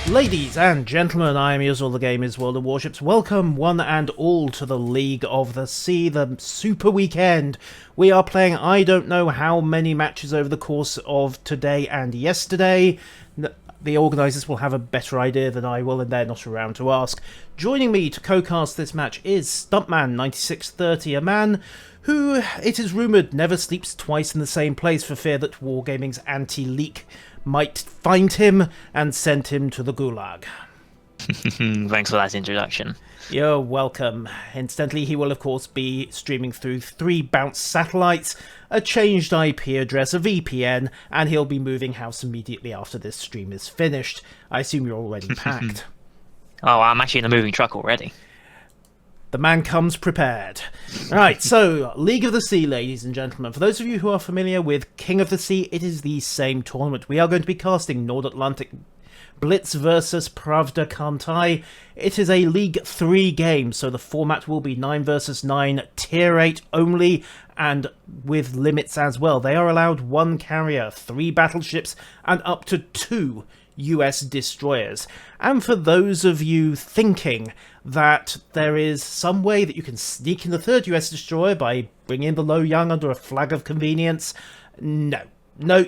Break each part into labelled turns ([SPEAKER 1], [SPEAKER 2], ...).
[SPEAKER 1] Ladies and gentlemen, I am yours all the gamers, World of Warships. Welcome one and all to the League of the Sea, the Super Weekend. We are playing I don't know how many matches over the course of today and yesterday. The organisers will have a better idea than I will, and they're not around to ask. Joining me to co-cast this match is Stunt9630, a man who, it is rumoured, never sleeps twice in the same place for fear that Wargaming's anti-leak might find him and send him to the gulag.
[SPEAKER 2] Thanks for that introduction.
[SPEAKER 1] You're welcome. Incidentally, he will of course be streaming through 3 bounce satellites, a changed IP address, a VPN, and he'll be moving house immediately after this stream is finished. I assume you're already packed.
[SPEAKER 2] Oh, I'm actually in a moving truck already.
[SPEAKER 1] The man comes prepared. Right, so, League of the Sea, ladies and gentlemen. For those of you who are familiar with King of the Sea, it is the same tournament. We are going to be casting Nord Atlantik Blitz versus Pravda Kantai. It is a League 3 game, so the format will be 9 versus 9, Tier 8 only, and with limits as well. They are allowed 1 carrier, 3 battleships, and up to 2 US destroyers. And for those of you thinking that there is some way that you can sneak in the 3rd US destroyer by bringing in the Lo Yang under a flag of convenience, no,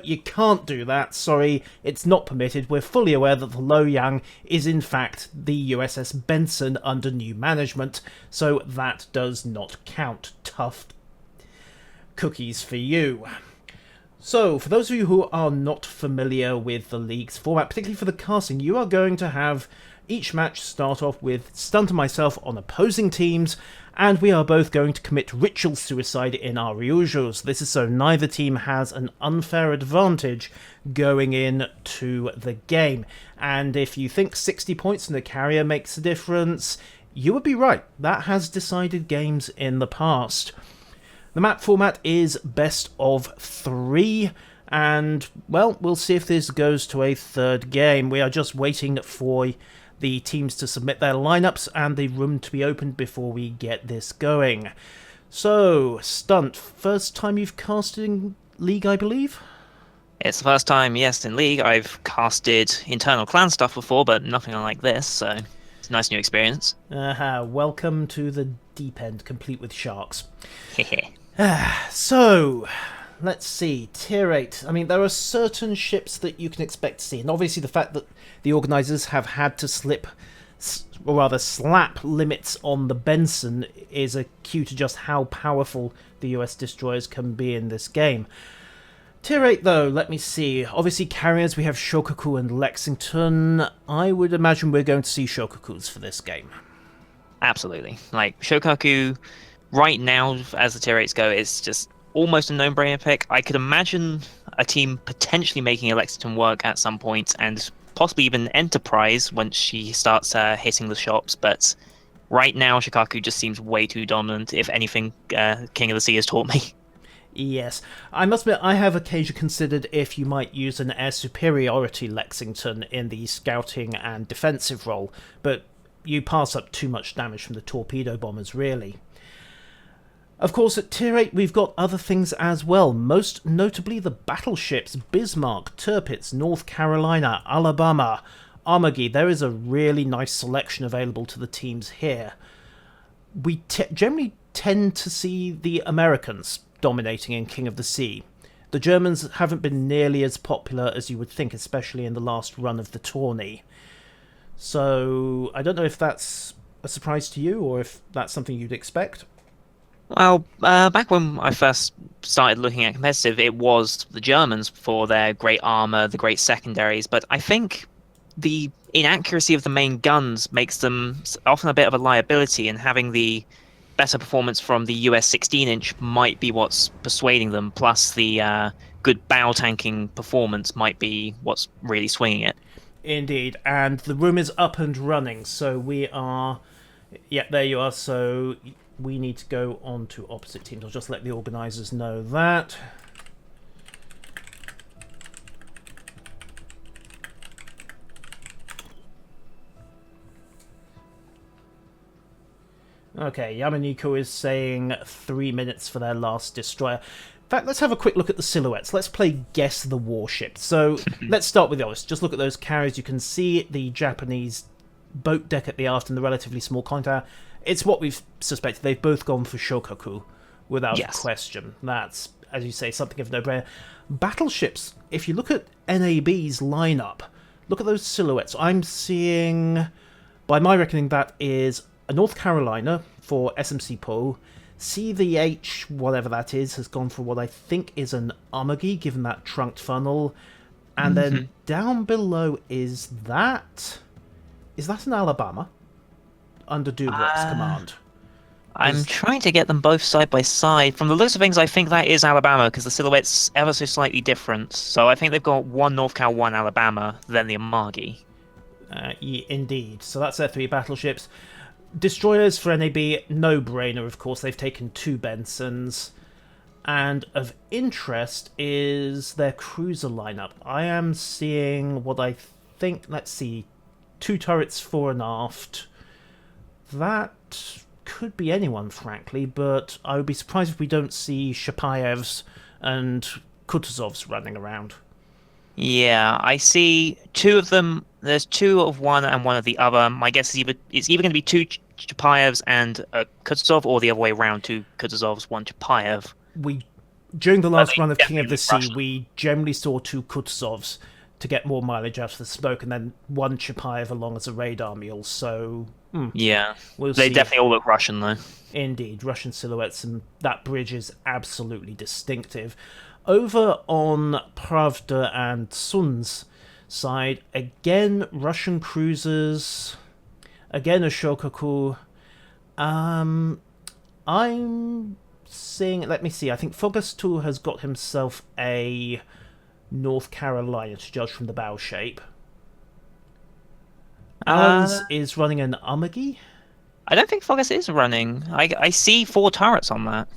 [SPEAKER 1] you can't do that. Sorry, it's not permitted. We're fully aware that the Lo Yang is in fact the USS Benson under new management, so that does not count. Tough cookies for you. So, for those of you who are not familiar with the League's format, particularly for the casting, you are going to have each match start off with Stunt and myself on opposing teams, and we are both going to commit ritual suicide in our usuals. This is so neither team has an unfair advantage going in to the game. And if you think 60 points in the carrier makes a difference, you would be right. That has decided games in the past. The map format is best of 3, and, well, we'll see if this goes to a 3rd game. We are just waiting for the teams to submit their lineups and the room to be opened before we get this going. So, Stunt, first time you've casted in League, I believe?
[SPEAKER 2] It's the first time, yes, in League. I've casted internal clan stuff before, but nothing like this, so it's a nice new experience.
[SPEAKER 1] Welcome to the deep end, complete with sharks.
[SPEAKER 2] Hehe.
[SPEAKER 1] So, let's see, Tier 8. I mean, there are certain ships that you can expect to see, and obviously the fact that the organisers have had to slap limits on the Benson is a cue to just how powerful the US destroyers can be in this game. Tier 8, though, let me see. Obviously, carriers, we have Shokaku and Lexington. I would imagine we're going to see Shokakus for this game.
[SPEAKER 2] Absolutely. Like, Shokaku, right now, as the Tier 8s go, it's just almost a no-brainer pick. I could imagine a team potentially making a Lexington work at some point, and possibly even Enterprise once she starts hitting the shops, but right now, Shokaku just seems way too dominant, if anything King of the Sea has taught me.
[SPEAKER 1] Yes, I must admit I have occasionally considered if you might use an air superiority Lexington in the scouting and defensive role, but you pass up too much damage from the torpedo bombers, really. Of course, at Tier 8 we've got other things as well, most notably the battleships Bismarck, Tirpitz, North Carolina, Alabama, Armagh. There is a really nice selection available to the teams here. We generally tend to see the Americans dominating in King of the Sea. The Germans haven't been nearly as popular as you would think, especially in the last run of the tourney. So, I don't know if that's a surprise to you, or if that's something you'd expect.
[SPEAKER 2] Well, back when I first started looking at competitive, it was the Germans for their great armor, the great secondaries, but I think the inaccuracy of the main guns makes them often a bit of a liability, and having the better performance from the US 16-inch might be what's persuading them, plus the good bow tanking performance might be what's really swinging it.
[SPEAKER 1] Indeed, and the room is up and running, so we are... Yeah, there you are, so we need to go on to opposite teams. I'll just let the organisers know that. Okay, Yamaniko is saying 3 minutes for their last destroyer. fact, let's have a quick look at the silhouettes. Let's play Guess the Warship. So let's start with the obvious. Just look at those carriers. You can see the Japanese boat deck at the aft and the relatively small conning tower. It's what we've suspected. They've both gone for Shokaku, without question. That's, as you say, something of no-brainer. Battleships, if you look at NAB's lineup, look at those silhouettes. I'm seeing, by my reckoning, that is a North Carolina for SMC Poe. CVH, whatever that is, has gone for what I think is an Umagi, given that trunked funnel. And then down below, is that an Alabama? Under Dubrock's command.
[SPEAKER 2] I'm trying to get them both side by side. From the looks of things, I think that is Alabama, because the silhouette's ever so slightly different. So I think they've got one North Cal, one Alabama, then the Amagi.
[SPEAKER 1] Indeed. So that's their 3 battleships. Destroyers for NAB, no-brainer, of course. They've taken 2 Bensons. And of interest is their cruiser lineup. I am seeing what I think, let's see, 2 turrets fore and aft. That could be anyone, frankly, but I would be surprised if we don't see Shapayevs and Kutuzovs running around.
[SPEAKER 2] Yeah, I see 2 of them. There's 2 of one and 1 of the other. My guess is it's either going to be 2 Chapayevs and a Kutuzov, or the other way around, 2 Kutuzovs, 1 Chapayev.
[SPEAKER 1] During the last run of King of the Sea, we generally saw 2 Kutuzovs to get more mileage out of the smoke, and then 1 Chapayev along as a radar mule, so...
[SPEAKER 2] yeah,
[SPEAKER 1] we'll
[SPEAKER 2] they
[SPEAKER 1] see.
[SPEAKER 2] definitely all look Russian, though.
[SPEAKER 1] Indeed, Russian silhouettes, and that bridge is absolutely distinctive. Over on Pravda and Sun's side, again, Russian cruisers, again, a Shokaku. I'm seeing, let me see, I think Fogastu has got himself a North Carolina, to judge from the bow shape. Allen's is running an Umagi?
[SPEAKER 2] I don't think Fogus is running. I see 4 turrets on that.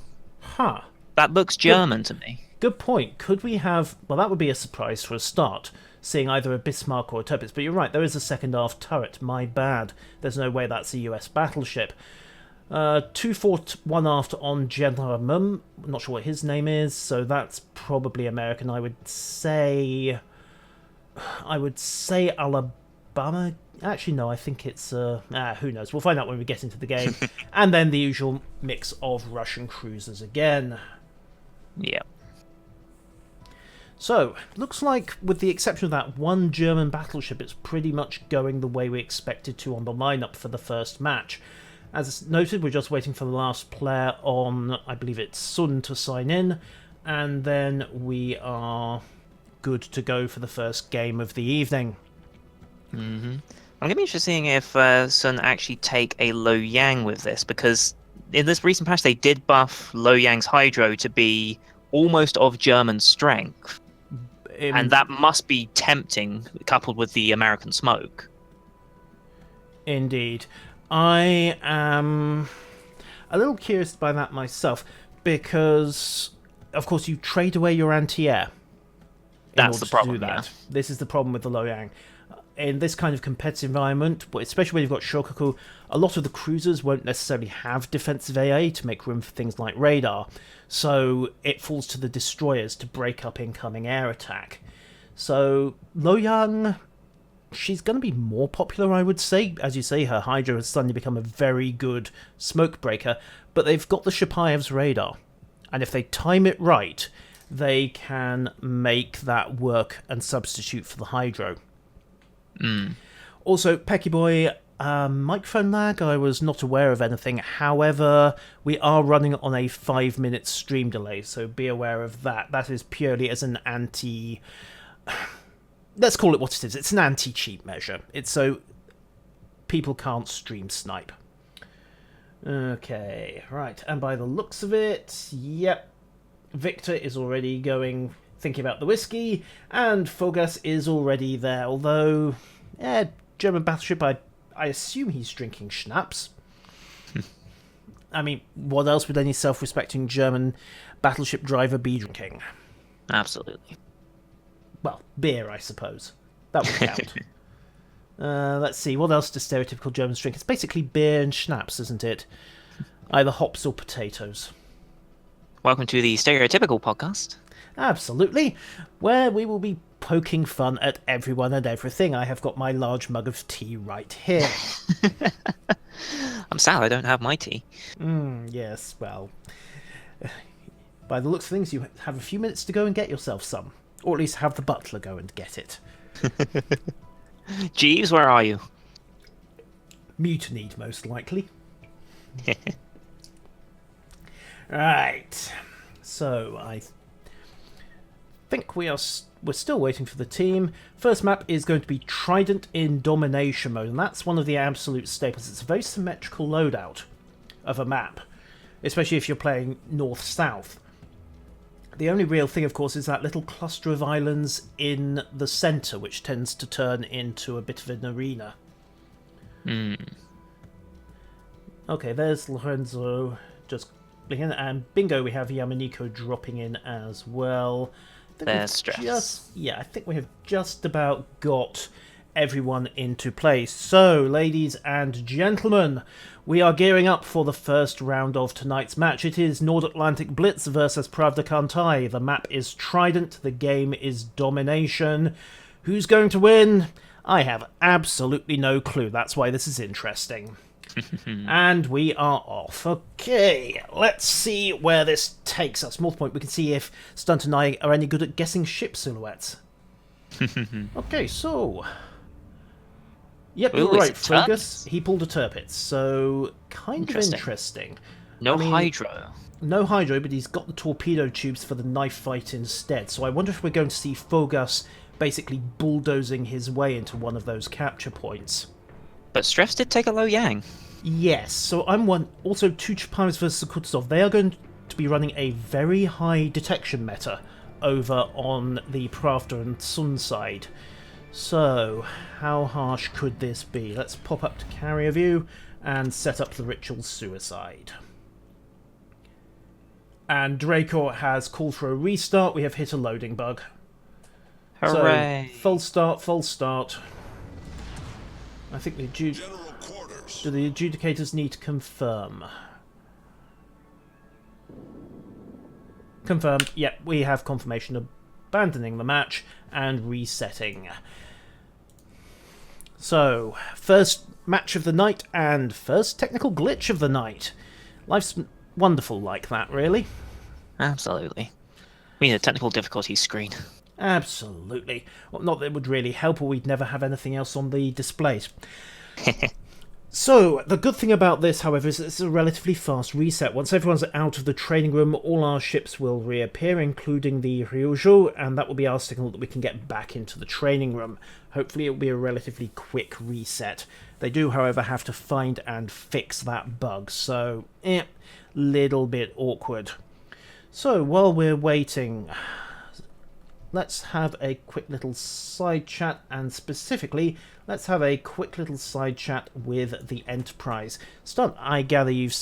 [SPEAKER 1] Huh.
[SPEAKER 2] That looks German to me.
[SPEAKER 1] Good point. Could we have... Well, that would be a surprise for a start, seeing either a Bismarck or a Tirpitz. But you're right, there is a second aft turret. My bad. There's no way that's a US battleship. 2 fore, 1 aft on General. Not sure what his name is, so that's probably American. I would say Alabama. Actually, no, I think it's... who knows? We'll find out when we get into the game. And then the usual mix of Russian cruisers again.
[SPEAKER 2] Yeah.
[SPEAKER 1] So, looks like, with the exception of that one German battleship, it's pretty much going the way we expected to on the lineup for the first match. As noted, we're just waiting for the last player on, I believe it's Sun, to sign in, and then we are good to go for the first game of the evening.
[SPEAKER 2] I'm going to be interested in seeing if Sun actually take a Lo Yang with this, because in this recent patch they did buff Lo Yang's Hydro to be almost of German strength. And that must be tempting, coupled with the American smoke.
[SPEAKER 1] Indeed. I am a little curious by that myself, because, of course, you trade away your anti-air.
[SPEAKER 2] That's the problem,
[SPEAKER 1] yeah. This is the problem with the Lo Yang. In this kind of competitive environment, but especially when you've got Shokaku, a lot of the cruisers won't necessarily have defensive AA to make room for things like radar, so it falls to the destroyers to break up incoming air attack. So Lo Yang, she's going to be more popular, I would say. As you say, her Hydra has suddenly become a very good smoke breaker, but they've got the Shapayev's radar, and if they time it right, they can make that work and substitute for the Hydro. Also, Pecky Boy, microphone lag, I was not aware of anything. However, we are running on a 5-minute stream delay, so be aware of that. That is purely as an anti... Let's call it what it is. It's an anti-cheat measure. It's so people can't stream snipe. Okay, right. And by the looks of it, yep, Victor is already thinking about the whiskey, and Fogas is already there, although, German battleship, I assume he's drinking schnapps. I mean, what else would any self-respecting German battleship driver be drinking?
[SPEAKER 2] Absolutely.
[SPEAKER 1] Well, beer, I suppose. That would count. Let's see, what else do stereotypical Germans drink? It's basically beer and schnapps, isn't it? Either hops or potatoes.
[SPEAKER 2] Welcome to the Stereotypical podcast.
[SPEAKER 1] Absolutely, where we will be poking fun at everyone and everything. I have got my large mug of tea right here.
[SPEAKER 2] I'm sad I don't have my tea.
[SPEAKER 1] Yes, well, by the looks of things, you have a few minutes to go and get yourself some. Or at least have the butler go and get it.
[SPEAKER 2] Jeeves, where are you?
[SPEAKER 1] Mutinied, most likely. Right. So, I think we're still waiting for the team. First map is going to be Trident in Domination mode, and that's one of the absolute staples. It's a very symmetrical loadout of a map, especially if you're playing north-south. The only real thing, of course, is that little cluster of islands in the centre, which tends to turn into a bit of an arena. Okay, there's Lorenzo just blinking, and bingo, we have Yamaniko dropping in as well.
[SPEAKER 2] There's stress.
[SPEAKER 1] I think we have just about got everyone into place. So, ladies and gentlemen, we are gearing up for the first round of tonight's match. It is Nord Atlantik Blitz versus Pravda Kantai. The map is Trident, the game is Domination. Who's going to win? I have absolutely no clue. That's why this is interesting. And we are off. Okay, let's see where this takes us. More to the point, we can see if Stunt and I are any good at guessing ship silhouettes. Okay, so... Yep, you're right, Fergus. He pulled a Tirpitz, so kind of interesting.
[SPEAKER 2] No hydro.
[SPEAKER 1] No hydro, but he's got the torpedo tubes for the knife fight instead. So I wonder if we're going to see Fergus basically bulldozing his way into one of those capture points.
[SPEAKER 2] But Strefs did take a low yang.
[SPEAKER 1] Yes, so I'm one. Also, two Chaparis versus Kutuzov. They are going to be running a very high detection meta over on the Pravda and Sun side. So, how harsh could this be? Let's pop up to carrier view and set up the ritual suicide. And Dracor has called for a restart. We have hit a loading bug.
[SPEAKER 2] Hooray!
[SPEAKER 1] So, full start. I think the do the adjudicators need to confirm? Confirmed. Yep, we have confirmation of abandoning the match and resetting. So, first match of the night and first technical glitch of the night. Life's wonderful like that, really.
[SPEAKER 2] Absolutely. We need a technical difficulty screen.
[SPEAKER 1] Absolutely. Well, not that it would really help, or we'd never have anything else on the displays. So, the good thing about this, however, is it's a relatively fast reset. Once everyone's out of the training room, all our ships will reappear, including the Ryujo, and that will be our signal that we can get back into the training room. Hopefully it will be a relatively quick reset. They do, however, have to find and fix that bug, so, little bit awkward. So, while we're waiting, let's have a quick little side chat, and specifically, let's have a quick little side chat with the Enterprise. Stunt, I gather you've...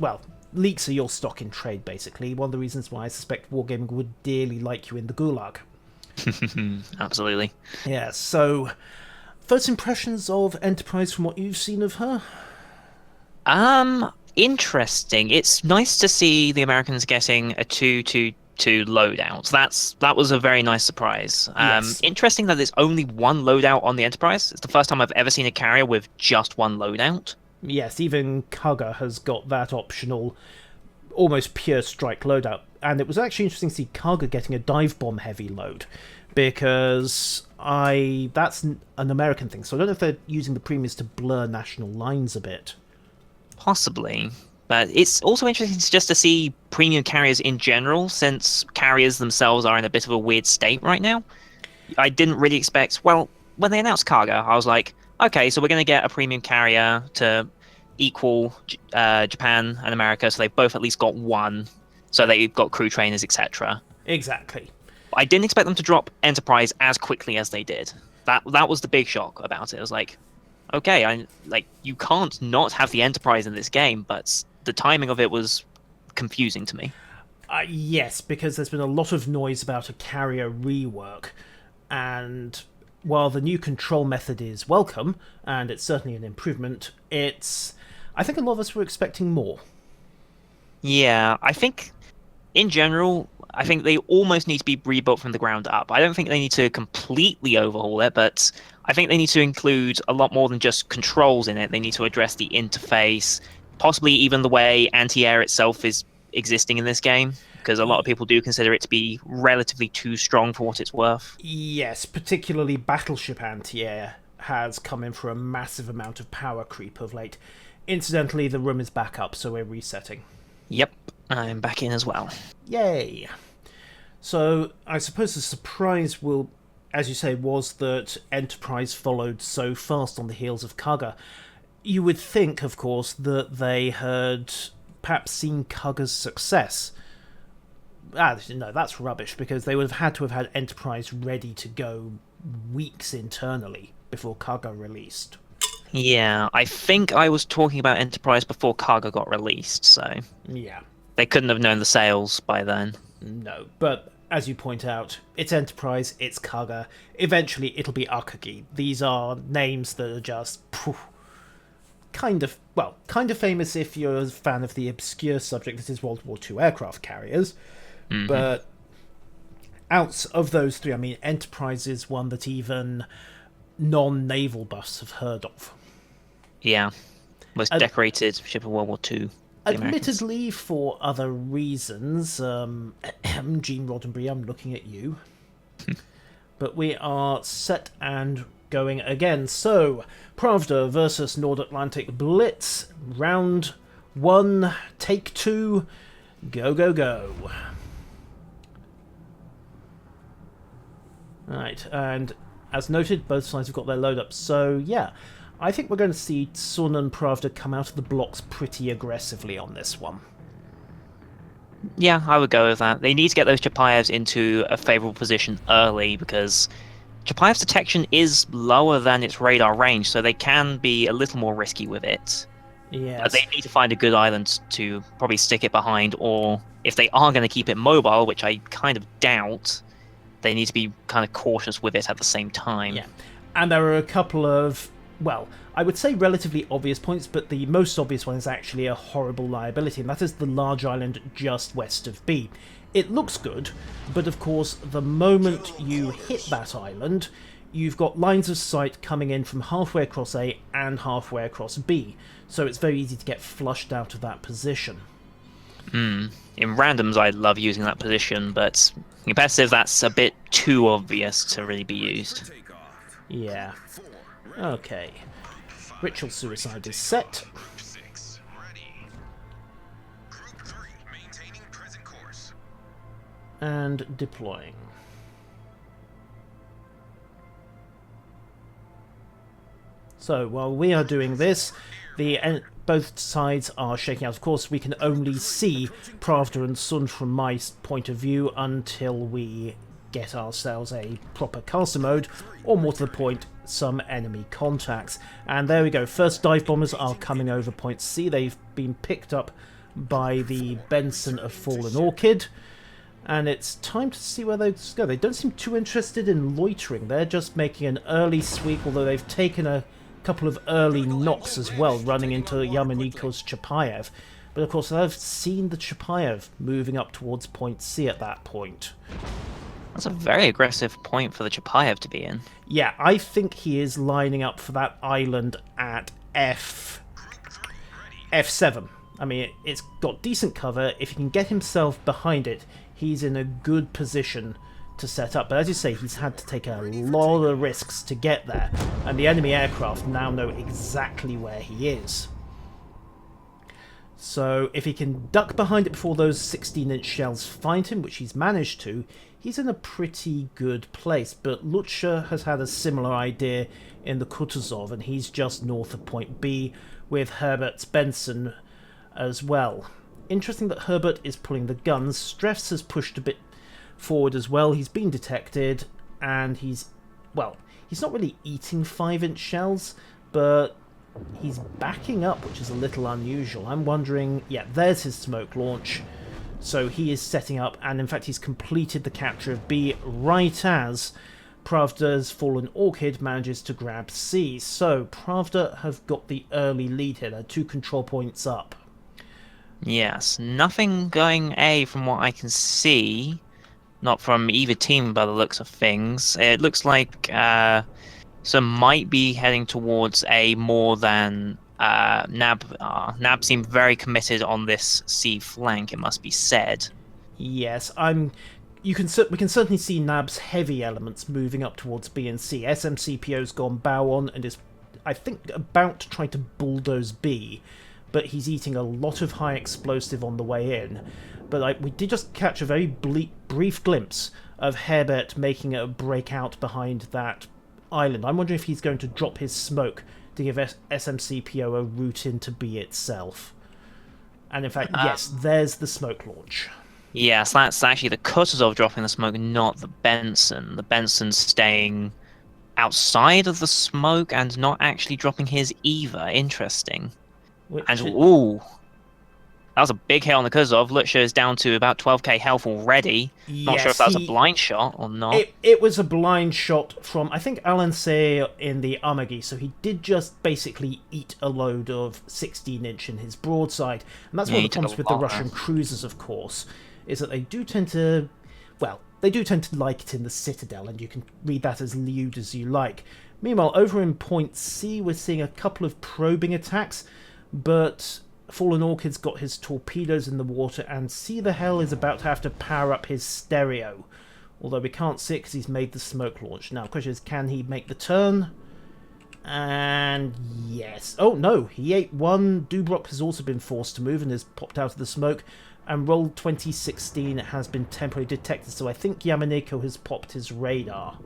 [SPEAKER 1] Well, leaks are your stock in trade, basically. One of the reasons why I suspect Wargaming would dearly like you in the Gulag.
[SPEAKER 2] Absolutely.
[SPEAKER 1] Yeah, so... First impressions of Enterprise from what you've seen of her?
[SPEAKER 2] Interesting. It's nice to see the Americans getting a 2-2-2 loadout. That was a very nice surprise.
[SPEAKER 1] Yes.
[SPEAKER 2] Interesting that there's only one loadout on the Enterprise. It's the first time I've ever seen a carrier with just one loadout.
[SPEAKER 1] Yes, even Kaga has got that optional, almost pure strike loadout. And it was actually interesting to see Kaga getting a dive bomb heavy load, because that's an American thing. So I don't know if they're using the premiums to blur national lines a bit.
[SPEAKER 2] Possibly. But it's also interesting just to see premium carriers in general, since carriers themselves are in a bit of a weird state right now. I didn't really expect... Well, when they announced Cargo, I was like, okay, so we're going to get a premium carrier to equal Japan and America, so they've both at least got one, so they've got crew trainers, etc.
[SPEAKER 1] Exactly.
[SPEAKER 2] I didn't expect them to drop Enterprise as quickly as they did. That was the big shock about it. It was like, okay, you can't not have the Enterprise in this game, but the timing of it was confusing to me.
[SPEAKER 1] Yes, because there's been a lot of noise about a carrier rework, and while the new control method is welcome, and it's certainly an improvement, I think a lot of us were expecting more.
[SPEAKER 2] Yeah, I think in general, I think they almost need to be rebuilt from the ground up. I don't think they need to completely overhaul it, but I think they need to include a lot more than just controls in it. They need to address the interface, possibly even the way anti-air itself is existing in this game, because a lot of people do consider it to be relatively too strong for what it's worth.
[SPEAKER 1] Yes, particularly Battleship Anti-Air has come in for a massive amount of power creep of late. Incidentally, the room is back up, so we're resetting.
[SPEAKER 2] Yep, I'm back in as well.
[SPEAKER 1] Yay! So, I suppose the surprise will, as you say, was that Enterprise followed so fast on the heels of Kaga. You would think, of course, that they had perhaps seen Kaga's success. No, that's rubbish, because they would have had to have had Enterprise ready to go weeks internally before Kaga released.
[SPEAKER 2] Yeah, I think I was talking about Enterprise before Kaga got released, so
[SPEAKER 1] Yeah.
[SPEAKER 2] they couldn't have known the sales by then.
[SPEAKER 1] No, but as you point out, it's Enterprise, it's Kaga, eventually it'll be Akagi. These are names that are just kind of famous if you're a fan of the obscure subject that is World War II aircraft carriers.
[SPEAKER 2] Mm-hmm.
[SPEAKER 1] But out of those three, I mean, Enterprise is one that even non-naval buffs have heard of.
[SPEAKER 2] Yeah, most decorated ship of World War II.
[SPEAKER 1] Admittedly, for other reasons. Gene Roddenberry, I'm looking at you. But we are set and going again. So, Pravda versus Nord Atlantik Blitz. Round 1, take 2. Go, go, go. Right, and as noted, both sides have got their load up. So, yeah, I think we're going to see Sun and Pravda come out of the blocks pretty aggressively on this one.
[SPEAKER 2] Yeah, I would go with that. They need to get those Chapayevs into a favourable position early, because Chapayev's detection is lower than its radar range, so they can be a little more risky with it.
[SPEAKER 1] Yes.
[SPEAKER 2] But they need to find a good island to probably stick it behind, or if they are going to keep it mobile, which I kind of doubt, they need to be kind of cautious with it at the same time.
[SPEAKER 1] Yeah, and there are a couple of, well, I would say relatively obvious points, but the most obvious one is actually a horrible liability, and that is the large island just west of B. It looks good, but of course, the moment you hit that island, you've got lines of sight coming in from halfway across A and halfway across B, so it's very easy to get flushed out of that position.
[SPEAKER 2] In randoms, I love using that position, but competitive, that's a bit too obvious to really be used.
[SPEAKER 1] Yeah. Okay. Ritual suicide is set. And deploying. So while we are doing this, both sides are shaking out. Of course, we can only see Pravda and Sun from my point of view until we get ourselves a proper caster mode, or more to the point, some enemy contacts. And there we go. First dive bombers are coming over point C. They've been picked up by the Benson of Fallen Orchid. And it's time to see where they go. They don't seem too interested in loitering. They're just making an early sweep, although they've taken a couple of early knocks as well, running into Yamaniko's Chapayev. But of course, I've seen the Chapayev moving up towards point C at that point.
[SPEAKER 2] That's a very aggressive point for the Chapayev to be in.
[SPEAKER 1] Yeah, I think he is lining up for that island at F7. I mean, it's got decent cover. If he can get himself behind it, he's in a good position to set up. But as you say, he's had to take a lot of risks to get there, and the enemy aircraft now know exactly where he is. So if he can duck behind it before those 16-inch shells find him, which he's managed to, he's in a pretty good place. But Lucha has had a similar idea in the Kutuzov, and he's just north of point B with Herbert's Benson as well. Interesting that Herbert is pulling the guns. Strefs has pushed a bit forward as well. He's been detected, and he's not really eating 5-inch shells, but he's backing up, which is a little unusual. I'm wondering, yeah, there's his smoke launch. So he is setting up, and in fact he's completed the capture of B right as Pravda's Fallen Orchid manages to grab C. So Pravda have got the early lead here. They're 2 control points up.
[SPEAKER 2] Yes, nothing going A from what I can see. Not from either team by the looks of things. It looks like some might be heading towards A more than NAB are. NAB seem very committed on this C flank, it must be said.
[SPEAKER 1] Yes, we can certainly see NAB's heavy elements moving up towards B and C. SMCPO's gone bow on and is, I think, about to try to bulldoze B, but he's eating a lot of high explosive on the way in. But we did just catch a very brief glimpse of Herbert making a breakout behind that island. I'm wondering if he's going to drop his smoke to give SMCPO a route into B itself. And in fact, yes, there's the smoke launch.
[SPEAKER 2] Yes, that's actually the Kutuzov dropping the smoke, not the Benson. The Benson's staying outside of the smoke and not actually dropping his either. Interesting. Ooh, that was a big hit on the Kutuzov. Lucha is down to about 12k health already. Not sure if that was a blind shot or not.
[SPEAKER 1] It was a blind shot from, I think, Alan Say in the Amagi, so he did just basically eat a load of 16-inch in his broadside. And that's one of the problems with the Russian cruisers, of course, is that they do tend to, well, they do tend to like it in the Citadel, and you can read that as lewd as you like. Meanwhile, over in Point C, we're seeing a couple of probing attacks, but Fallen Orchid's got his torpedoes in the water, and See the Hell is about to have to power up his stereo. Although we can't see it because he's made the smoke launch. Now, the question is, can he make the turn? And yes. Oh, no, he ate one. Dubrock has also been forced to move and has popped out of the smoke. And Roll 2016 has been temporarily detected, so I think Yamaneko has popped his radar.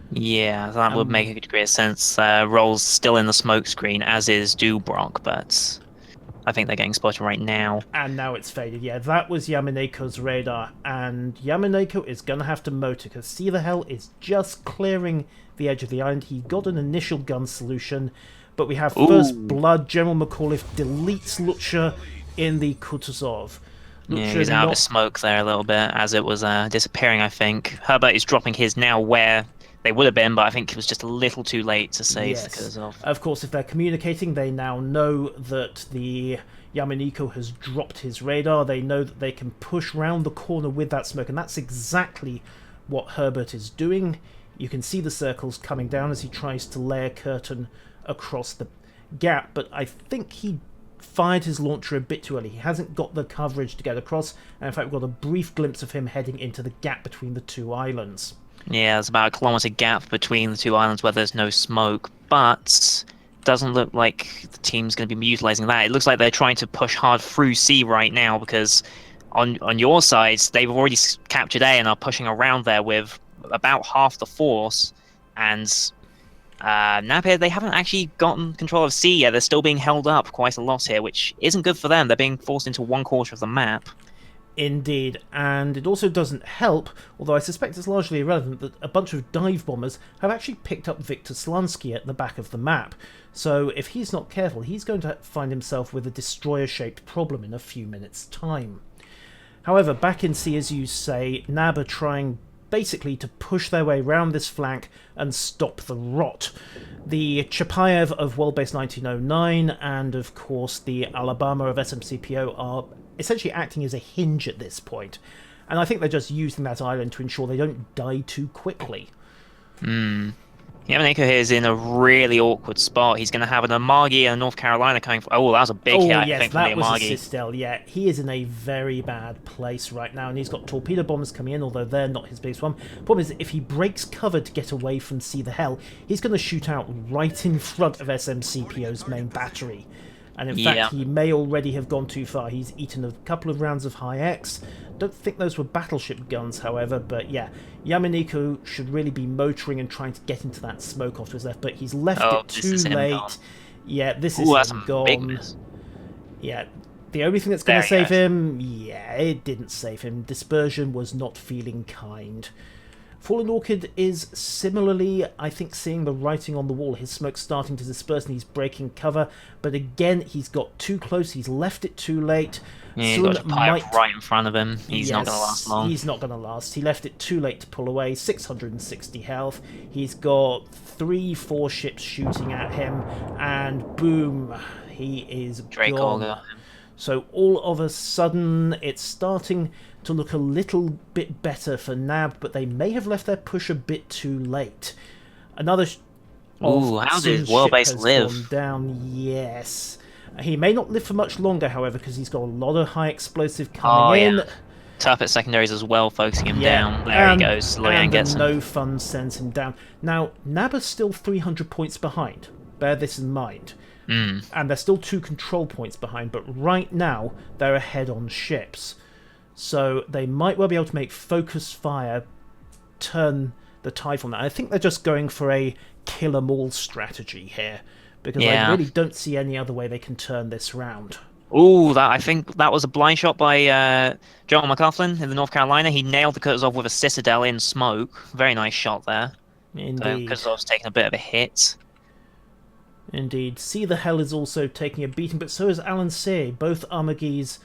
[SPEAKER 2] Yeah, that would make a degree of sense. Roll's still in the smoke screen, as is Dubrock, but I think they're getting spotted right now.
[SPEAKER 1] And now it's faded. Yeah, that was Yamaneko's radar, and Yamaneko is going to have to motor, because See the Hell is just clearing the edge of the island. He got an initial gun solution, but we have first blood. General McAuliffe deletes Lucha in the Kutuzov.
[SPEAKER 2] Yeah, he's out of smoke there a little bit as it was disappearing, I think. Herbert is dropping his now where they would have been, but I think it was just a little too late to save the Kutuzov.
[SPEAKER 1] Of course, if they're communicating, they now know that the Yamaneko has dropped his radar. They know that they can push round the corner with that smoke, and that's exactly what Herbert is doing. You can see the circles coming down as he tries to lay a curtain across the gap, but I think he fired his launcher a bit too early. He hasn't got the coverage to get across, and in fact we've got a brief glimpse of him heading into the gap between the two islands.
[SPEAKER 2] Yeah, there's about a kilometre gap between the two islands where there's no smoke, but doesn't look like the team's going to be utilising that. It looks like they're trying to push hard through C right now, because on your sides, they've already captured A and are pushing around there with about half the force, and NAB here, they haven't actually gotten control of C yet. They're still being held up quite a lot here, which isn't good for them. They're being forced into 1/4 of the map.
[SPEAKER 1] Indeed, and it also doesn't help, although I suspect it's largely irrelevant, that a bunch of dive bombers have actually picked up Viktor Slansky at the back of the map. So if he's not careful, he's going to find himself with a destroyer-shaped problem in a few minutes' time. However, back in C, as you say, NAB are trying basically to push their way round this flank and stop the rot. The Chapayev of World Base 1909 and, of course, the Alabama of SMCPO are essentially acting as a hinge at this point, and I think they're just using that island to ensure they don't die too quickly.
[SPEAKER 2] Yamaneko here is in a really awkward spot. He's going to have an Amagi and a North Carolina coming for... Oh, that was a big hit, I think, from the Amagi.
[SPEAKER 1] That was a Citadel, yeah. He is in a very bad place right now, and he's got torpedo bombers coming in, although they're not his biggest one. Problem is, if he breaks cover to get away from See the Hell, he's going to shoot out right in front of SMCPO's main battery. And in fact, he may already have gone too far. He's eaten a couple of rounds of high X. Don't think those were battleship guns, however, but yeah, Yamaneko should really be motoring and trying to get into that smoke off to his left, but he's left it too late. Yeah, this is him gone. Yeah, the only thing that's going to save him, yeah, it didn't save him. Dispersion was not feeling kind. Fallen Orchid is similarly, I think, seeing the writing on the wall. His smoke's starting to disperse and he's breaking cover, but again, he's got too close. He's left it too late.
[SPEAKER 2] Yeah, he's got a pipe right in front of him. He's not going to last long.
[SPEAKER 1] He's not going to last. He left it too late to pull away. 660 health. He's got 3-4 ships shooting at him, and boom, he is gone. So all of a sudden, it's starting to look a little bit better for NAB, but they may have left their push a bit too late. Another
[SPEAKER 2] how did
[SPEAKER 1] ship
[SPEAKER 2] World-Base
[SPEAKER 1] has
[SPEAKER 2] live?
[SPEAKER 1] gone down, yes. He may not live for much longer, however, because he's got a lot of high explosive coming in.
[SPEAKER 2] Yeah. Tough at secondaries as well, focusing him down. There
[SPEAKER 1] and,
[SPEAKER 2] he goes. Loyang
[SPEAKER 1] and
[SPEAKER 2] gets him.
[SPEAKER 1] no fun sends him down. Now, NAB is still 300 points behind. Bear this in mind. And they're still 2 control points behind, but right now they're ahead on ships. So they might well be able to make focus fire turn the tide from that. I think they're just going for a kill 'em all strategy here, because I really don't see any other way they can turn this round.
[SPEAKER 2] Ooh, I think that was a blind shot by Joel McLaughlin in the North Carolina. He nailed the Kutuzov with a Citadel in smoke. Very nice shot there.
[SPEAKER 1] Indeed.
[SPEAKER 2] Kutuzov's taking a bit of a hit.
[SPEAKER 1] Indeed. See the Hell is also taking a beating, but so is Alan Sear. Both Armagis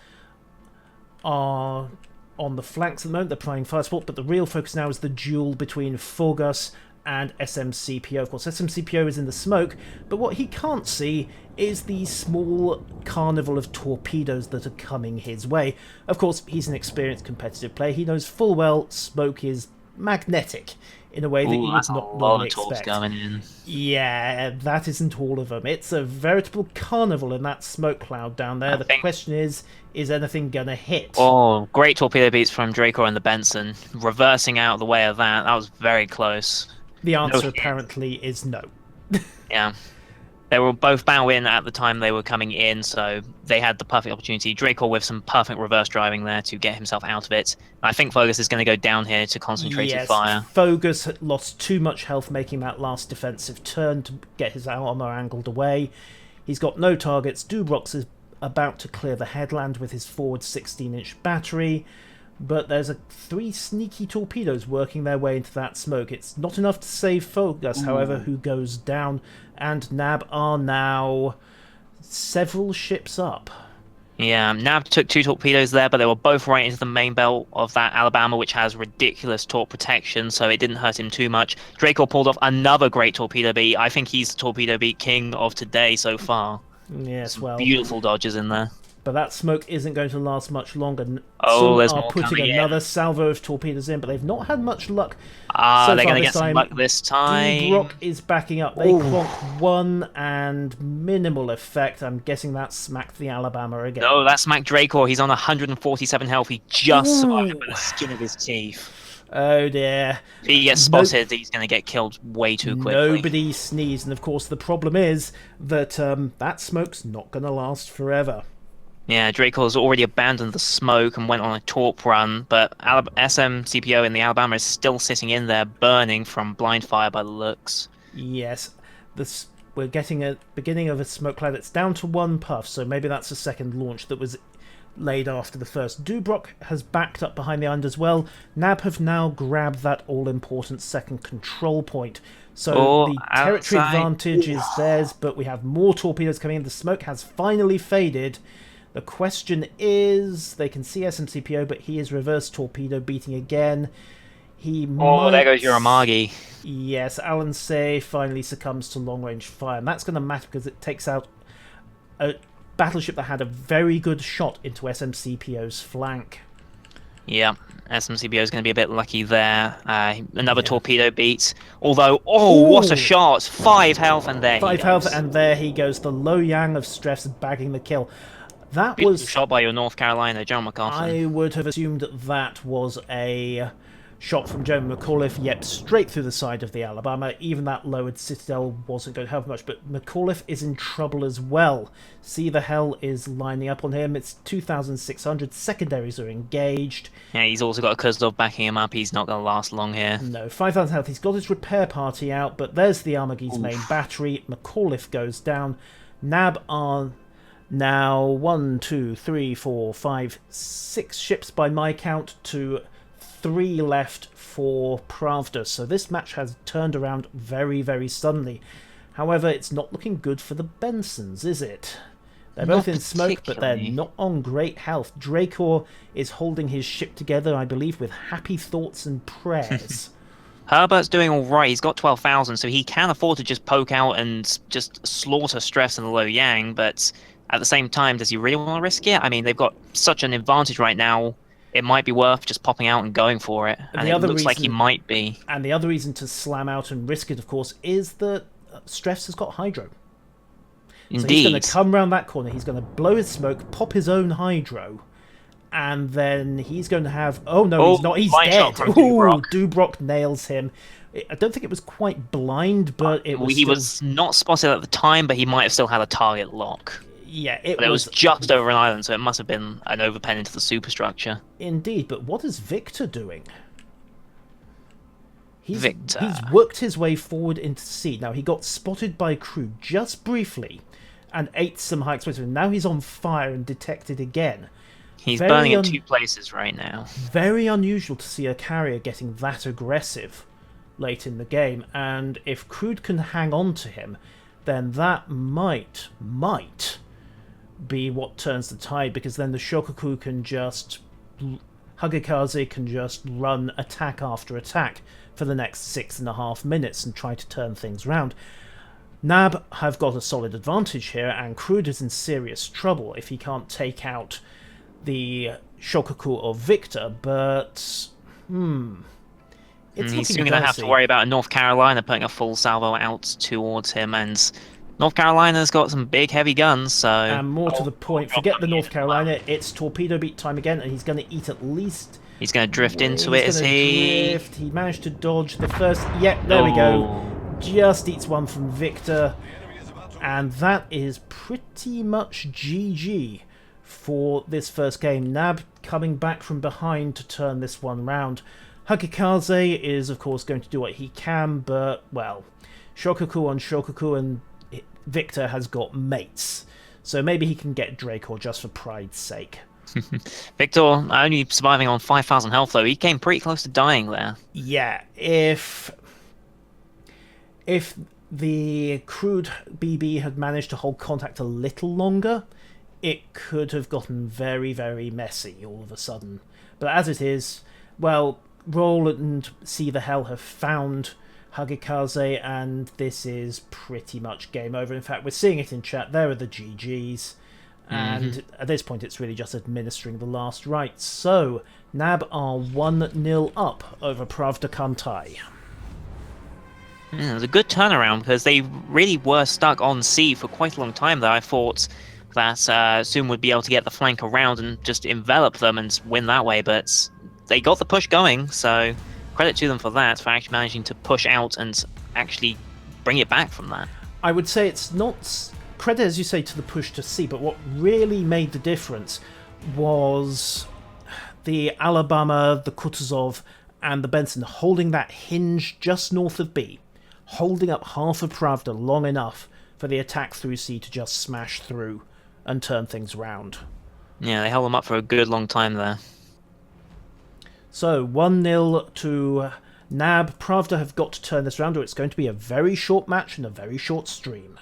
[SPEAKER 1] are on the flanks at the moment. They're playing fire support, but the real focus now is the duel between Forgus and SMCPO. Of course, SMCPO is in the smoke, but what he can't see is the small carnival of torpedoes that are coming his way. Of course, he's an experienced competitive player. He knows full well smoke is magnetic in a way that you would not normally expect.
[SPEAKER 2] Going in.
[SPEAKER 1] Yeah, that isn't all of them. It's a veritable carnival in that smoke cloud down there. The question is anything gonna hit?
[SPEAKER 2] Oh, great torpedo beats from Draco and the Benson. Reversing out of the way of that. That was very close.
[SPEAKER 1] The answer apparently is no.
[SPEAKER 2] Yeah. They were both bow in at the time they were coming in, so they had the perfect opportunity. Draco with some perfect reverse driving there to get himself out of it. I think Fogus is going to go down here to concentrated fire.
[SPEAKER 1] Fogus had lost too much health making that last defensive turn to get his armor angled away. He's got no targets. Dubrox is about to clear the headland with his forward 16-inch battery, but there's 3 sneaky torpedoes working their way into that smoke. It's not enough to save Fogus, however, who goes down, and NAB are now several ships up.
[SPEAKER 2] Yeah, NAB took 2 torpedoes there, but they were both right into the main belt of that Alabama, which has ridiculous torp protection, so it didn't hurt him too much. Draco pulled off another great torpedo beat. I think he's the torpedo beat king of today so far.
[SPEAKER 1] Yes, well,
[SPEAKER 2] beautiful dodges in there.
[SPEAKER 1] But that smoke isn't going to last much longer.
[SPEAKER 2] There's
[SPEAKER 1] are
[SPEAKER 2] more
[SPEAKER 1] putting another salvo of torpedoes in, but they've not had much luck.
[SPEAKER 2] They're going to get some luck this time.
[SPEAKER 1] Dubrock is backing up. They clonk 1 and minimal effect. I'm guessing that smacked the Alabama again.
[SPEAKER 2] No, that smacked Draco. He's on 147 health. He just survived it by the skin of his teeth.
[SPEAKER 1] Oh dear.
[SPEAKER 2] If he gets spotted, he's going to get killed way too quickly.
[SPEAKER 1] Nobody sneezed, and of course the problem is that that smoke's not going to last forever.
[SPEAKER 2] Yeah, Draco's already abandoned the smoke and went on a torp run, but SMCPO in the Alabama is still sitting in there, burning from blind fire by the looks.
[SPEAKER 1] Yes, we're getting a beginning of a smoke cloud. It's down to 1 puff, so maybe that's a second launch that was laid after the first. Dubrock has backed up behind the island as well. NAB have now grabbed that all-important second control point. So the territory advantage is theirs, but we have more torpedoes coming in. The smoke has finally faded. The question is, they can see SMCPO, but he is reverse torpedo beating again. There goes your Amagi. Yes, Alan Say finally succumbs to long-range fire, and that's going to matter because it takes out a battleship that had a very good shot into SMCPO's flank. Yeah, SMCPO is going to be a bit lucky there. Another torpedo beat. Although, what a shot! 5 health, and there 5 health, and there he goes. The Loyang of Stress bagging the kill. That was shot by your North Carolina, John McCauliffe. I would have assumed that was a shot from Jeremy McAuliffe, yep, straight through the side of the Alabama. Even that lowered Citadel wasn't going to help much, but McAuliffe is in trouble as well. See the Hell is lining up on him. It's 2,600. Secondaries are engaged. Yeah, he's also got a Kuzov backing him up. He's not going to last long here. No, 5,000 health. He's got his repair party out, but there's the Armageddon's main battery. McAuliffe goes down. NAB are now 1, 2, 3, 4, 5, 6 ships by my count to 3 left for Pravda. So this match has turned around very, very suddenly. However, it's not looking good for the Bensons, is it? They're both in smoke, but they're not on great health. Dracor is holding his ship together, I believe, with happy thoughts and prayers. Herbert's doing all right. He's got 12,000, so he can afford to just poke out and just slaughter Stress and the Loyang, but
[SPEAKER 2] at the same time, does he really want to risk it? I mean, they've got such an advantage right now. It might be worth just popping out and going for it, and it looks like he might be.
[SPEAKER 1] And the other reason to slam out and risk it, of course, is that Strefs has got Hydro.
[SPEAKER 2] Indeed.
[SPEAKER 1] So he's going to come round that corner, he's going to blow his smoke, pop his own Hydro, and then he's going to have... Oh, no, he's not. He's dead. Ooh, Dubrock nails him. I don't think it was quite blind, but it was
[SPEAKER 2] He was not spotted at the time, but he might have still had a target lock.
[SPEAKER 1] Yeah,
[SPEAKER 2] it was just over an island, so it must have been an overpen into the superstructure.
[SPEAKER 1] Indeed, but what is Victor doing?
[SPEAKER 2] Victor.
[SPEAKER 1] He's worked his way forward into sea. Now, he got spotted by crew just briefly and ate some high explosive. Now he's on fire and detected again.
[SPEAKER 2] He's burning in 2 places right now.
[SPEAKER 1] Very unusual to see a carrier getting that aggressive late in the game, and if Crude can hang on to him, then that might be what turns the tide, because then the Shokaku can just... Hagikaze can just run attack after attack for the next 6.5 minutes and try to turn things round. NAB have got a solid advantage here, and Crude is in serious trouble if he can't take out the Shokaku of Victor, but...
[SPEAKER 2] He's soon going to have to worry about North Carolina putting a full salvo out towards him, and North Carolina's got some big heavy guns, so...
[SPEAKER 1] And more to the point, forget the North Carolina, it's torpedo beat time again, and he's going to eat at least...
[SPEAKER 2] He's going to drift into it, is he?
[SPEAKER 1] He managed to dodge the first... Yep, there we go. Just eats one from Victor. And that is pretty much GG for this first game. NAB coming back from behind to turn this one round. Hagikaze is, of course, going to do what he can, but, well, Shokaku on Shokaku, and Victor has got mates. So maybe he can get Dracor just for pride's sake.
[SPEAKER 2] Victor only surviving on 5,000 health, though. He came pretty close to dying there.
[SPEAKER 1] Yeah, if the Crude BB had managed to hold contact a little longer, it could have gotten very, very messy all of a sudden. But as it is, well, Roll and See the Hell have found Hagikaze, and this is pretty much game over. In fact, we're seeing it in chat. There are the GGs. And at this point, it's really just administering the last rites. So, NAB are 1-0 up over Pravda Kantai.
[SPEAKER 2] Yeah, it was a good turnaround, because they really were stuck on sea for quite a long time there. I thought that Soon would be able to get the flank around and just envelop them and win that way, but they got the push going, so credit to them for that, for actually managing to push out and actually bring it back from that.
[SPEAKER 1] I would say it's not credit, as you say, to the push to sea, but what really made the difference was the Alabama, the Kutuzov, and the Benson holding that hinge just north of B, holding up half of Pravda long enough for the attack through sea to just smash through and turn things round.
[SPEAKER 2] Yeah, they held them up for a good long time there.
[SPEAKER 1] So, 1-0 to NAB. Pravda have got to turn this round, or it's going to be a very short match and a very short stream.